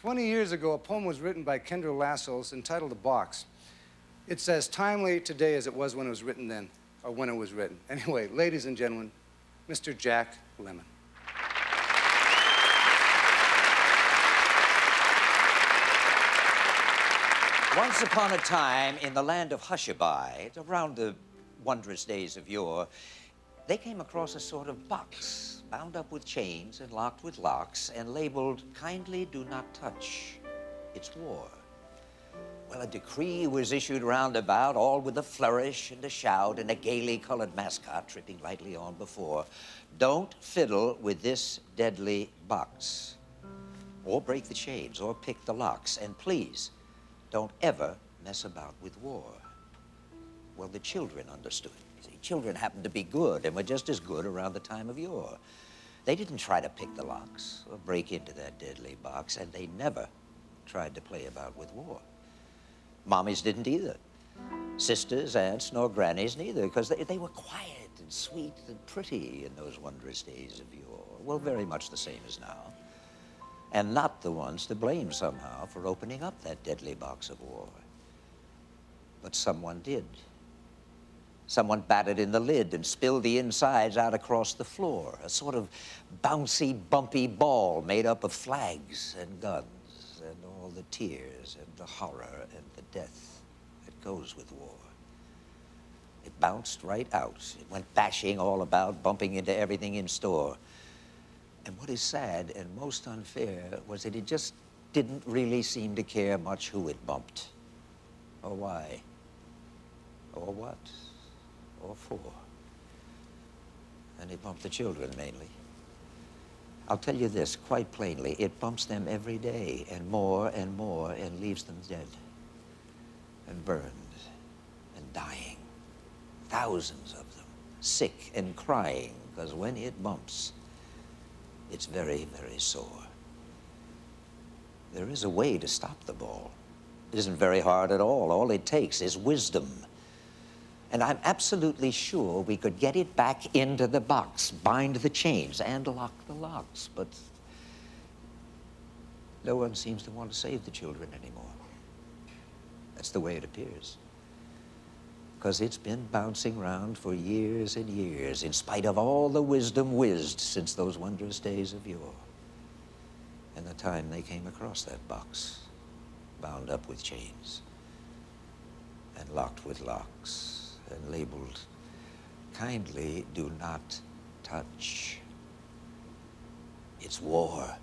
20 years ago, a poem was written by Kendra Lascelles entitled The Box. It's as timely today as it was when it was written then, or when it was written. Anyway, ladies and gentlemen, Mr. Jack Lemmon. Once upon a time, in the land of Hushabye, around the wondrous days of yore, they came across a sort of box, bound up with chains and locked with locks, and labeled, "Kindly do not touch. It's war." Well, a decree was issued round about, all with a flourish and a shout and a gaily colored mascot tripping lightly on before. Don't fiddle with this deadly box, or break the chains, or pick the locks, and please, don't ever mess about with war. Well, the children understood. See, children happened to be good and were just as good around the time of yore. They didn't try to pick the locks or break into that deadly box, and they never tried to play about with war. Mommies didn't either. Sisters, aunts, nor grannies neither, because they were quiet and sweet and pretty in those wondrous days of yore. Well, very much the same as now. And not the ones to blame somehow for opening up that deadly box of war. But someone did. Someone battered in the lid and spilled the insides out across the floor, a sort of bouncy, bumpy ball made up of flags and guns and all the tears and the horror and the death that goes with war. It bounced right out. It went bashing all about, bumping into everything in store. And what is sad and most unfair was that it just didn't really seem to care much who it bumped, or why, or what, or for. And it bumped the children mainly. I'll tell you this quite plainly, it bumps them every day, and more, and leaves them dead, and burned, and dying. Thousands of them, sick and crying, because when it bumps, it's very, very sore. There is a way to stop the ball. It isn't very hard at all. All it takes is wisdom. And I'm absolutely sure we could get it back into the box, bind the chains, and lock the locks. But no one seems to want to save the children anymore. That's the way it appears. Because it's been bouncing around for years and years, in spite of all the wisdom whizzed since those wondrous days of yore. And the time they came across that box, bound up with chains, and locked with locks, and labeled, "Kindly do not touch. It's war."